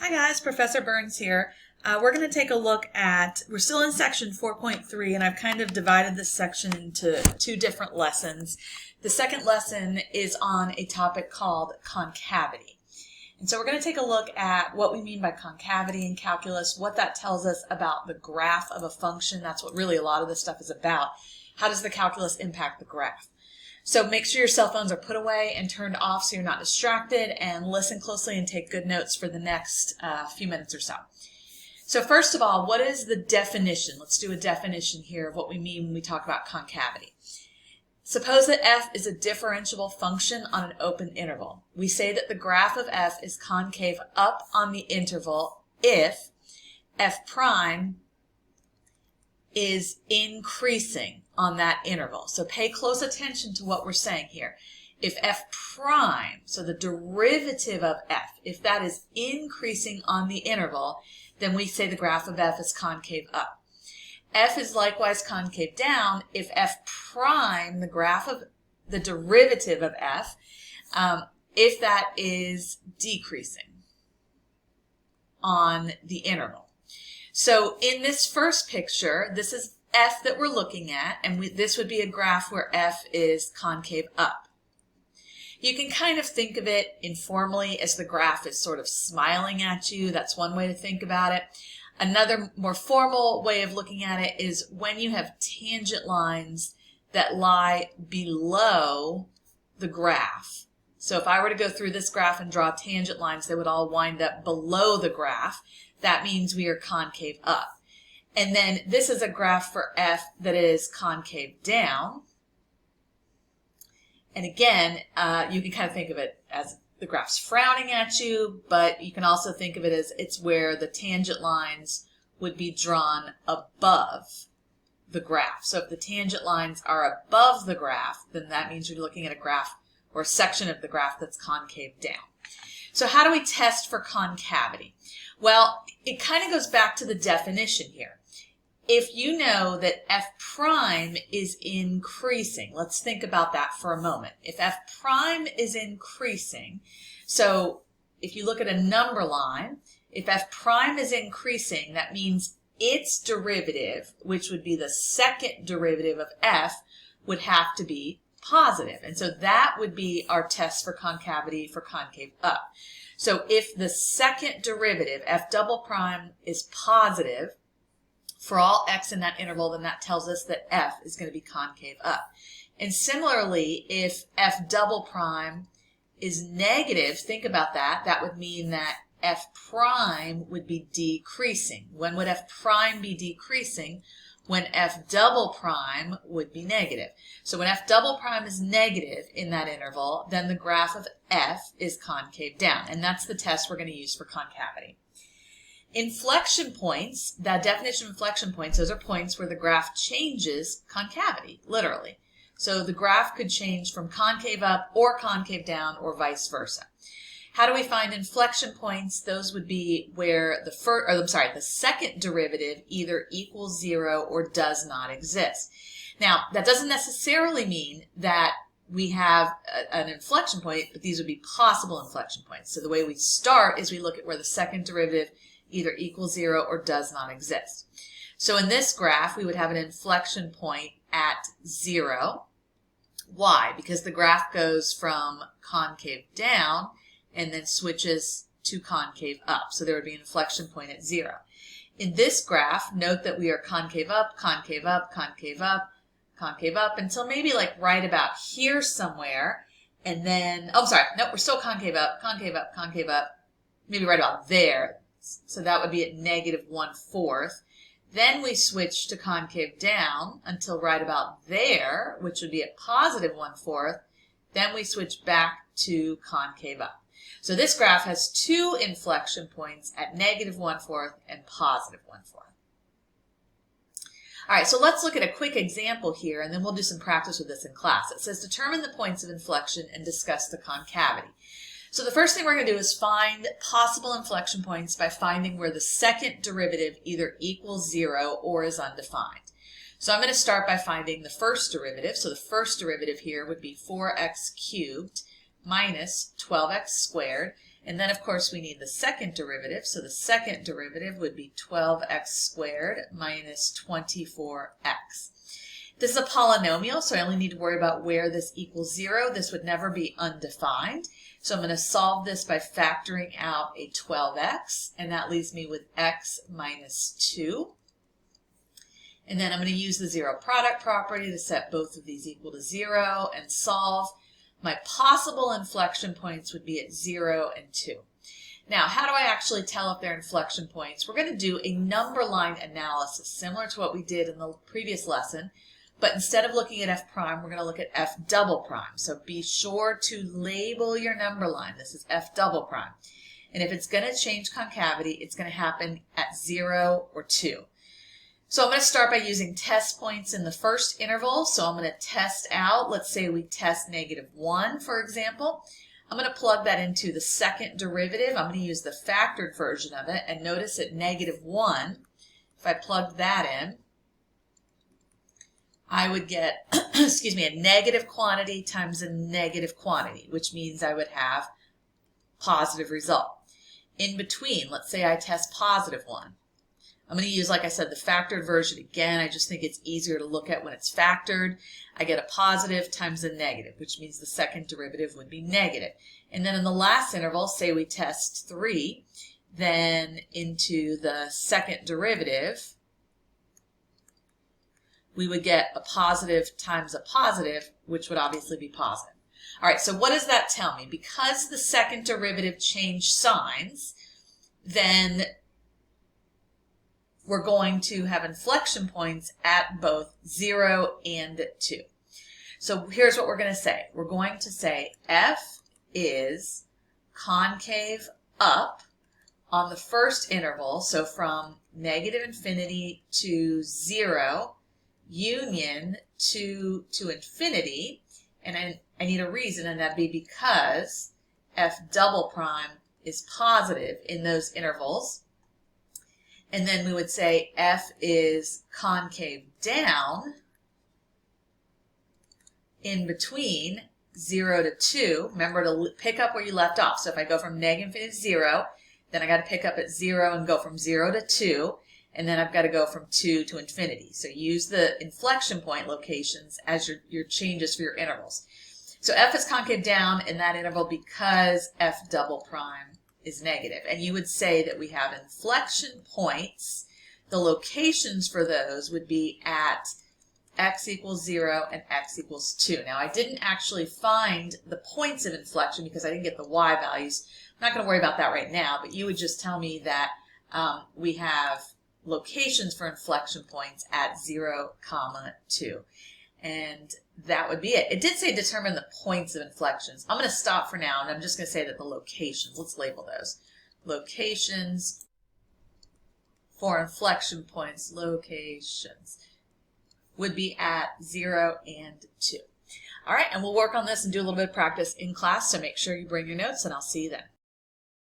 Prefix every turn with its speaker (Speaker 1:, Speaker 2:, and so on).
Speaker 1: Hi guys, Professor Burns here. We're going to take a look at, we're still in section 4.3 and I've kind of divided this section into two different lessons. The second lesson is on a topic called concavity. And so we're going to take a look at what we mean by concavity in calculus, what that tells us about the graph of a function. That's what really a lot of this stuff is about. How does the calculus impact the graph? So make sure your cell phones are put away and turned off so you're not distracted, and listen closely and take good notes for the next few minutes or so. So first of all, what is the definition? Let's do a definition here of what we mean when we talk about concavity. Suppose that f is a differentiable function on an open interval. We say that the graph of f is concave up on the interval if f prime is increasing on that interval. So pay close attention to what we're saying here. If f prime, so the derivative of f, if that is increasing on the interval, then we say the graph of f is concave up. F is likewise concave down if f prime, the graph of the derivative of f, if that is decreasing on the interval. So in this first picture, this is f that we're looking at, and this would be a graph where f is concave up. You can kind of think of it informally as the graph is sort of smiling at you. That's one way to think about it. Another more formal way of looking at it is when you have tangent lines that lie below the graph. So if I were to go through this graph and draw tangent lines, they would all wind up below the graph. That means we are concave up. And then this is a graph for f that is concave down. And again, you can kind of think of it as the graph's frowning at you, but you can also think of it as it's where the tangent lines would be drawn above the graph. So if the tangent lines are above the graph, then that means you're looking at a graph or a section of the graph that's concave down. So how do we test for concavity? Well, it kind of goes back to the definition here. If you know that f prime is increasing, let's think about that for a moment. If f prime is increasing, so if you look at a number line, if f prime is increasing, that means its derivative, which would be the second derivative of f, would have to be positive. And so that would be our test for concavity for concave up. So if the second derivative, f double prime, is positive for all x in that interval, then that tells us that f is going to be concave up. And similarly, if f double prime is negative, think about that. That would mean that f prime would be decreasing. When would f prime be decreasing? When f double prime would be negative. So when f double prime is negative in that interval, then the graph of f is concave down. And that's the test we're going to use for concavity. Inflection points, that definition of inflection points, those are points where the graph changes concavity, literally. So the graph could change from concave up or concave down or vice versa. How do we find inflection points? Those would be where the second derivative either equals 0 or does not exist. Now, that doesn't necessarily mean that we have an inflection point, but these would be possible inflection points. So the way we start is we look at where the second derivative either equals 0 or does not exist. So in this graph, we would have an inflection point at 0. Why? Because the graph goes from concave down and then switches to concave up. So there would be an inflection point at 0. In this graph, note that we are concave up, concave up, concave up, concave up, until maybe like right about here somewhere. And then, oh, sorry, nope, we're still concave up, concave up, concave up, maybe right about there. So that would be at negative 1/4. Then we switch to concave down until right about there, which would be at positive 1/4. Then we switch back to concave up. So this graph has two inflection points at negative 1/4 and positive 1/4. All right, so let's look at a quick example here, and then we'll do some practice with this in class. It says determine the points of inflection and discuss the concavity. So the first thing we're going to do is find possible inflection points by finding where the second derivative either equals 0 or is undefined. So I'm going to start by finding the first derivative. So the first derivative here would be 4x cubed minus 12x squared. And then, of course, we need the second derivative. So the second derivative would be 12x squared minus 24x. This is a polynomial, so I only need to worry about where this equals 0. This would never be undefined. So I'm going to solve this by factoring out a 12x, and that leaves me with x minus 2. And then I'm going to use the zero product property to set both of these equal to 0 and solve. My possible inflection points would be at 0 and 2. Now, how do I actually tell if they're inflection points? We're going to do a number line analysis, similar to what we did in the previous lesson, but instead of looking at f prime, we're going to look at f double prime. So be sure to label your number line. This is f double prime. And if it's going to change concavity, it's going to happen at 0 or 2. So I'm going to start by using test points in the first interval. So I'm going to test out, let's say we test -1, for example. I'm going to plug that into the second derivative. I'm going to use the factored version of it. And notice at -1, if I plug that in, I would get, excuse me, a negative quantity times a negative quantity, which means I would have positive result. In between, let's say I test +1. I'm going to use, like I said, the factored version again. I just think it's easier to look at when it's factored. I get a positive times a negative, which means the second derivative would be negative. And then in the last interval, say we test 3, then into the second derivative, we would get a positive times a positive, which would obviously be positive. All right, so what does that tell me? Because the second derivative changed signs, then we're going to have inflection points at both 0 and 2. So here's what we're going to say. We're going to say f is concave up on the first interval, so from -infinity to 0, union to infinity, and I need a reason, and that'd be because f double prime is positive in those intervals. And then we would say f is concave down in between 0 to 2. Remember to pick up where you left off. So if I go from -infinity to 0, then I got to pick up at 0 and go from 0 to 2. And then I've got to go from 2 to infinity. So use the inflection point locations as your changes for your intervals. So f is concave down in that interval because f double prime is negative. And you would say that we have inflection points. The locations for those would be at x equals 0 and x equals 2. Now, I didn't actually find the points of inflection because I didn't get the y values. I'm not going to worry about that right now, but you would just tell me that we have locations for inflection points at 0, 2. And that would be it. It did say determine the points of inflections. I'm going to stop for now, and I'm just going to say that the locations, let's label those. Locations for inflection points, locations, would be at 0 and 2. All right, and we'll work on this and do a little bit of practice in class, so make sure you bring your notes, and I'll see you then.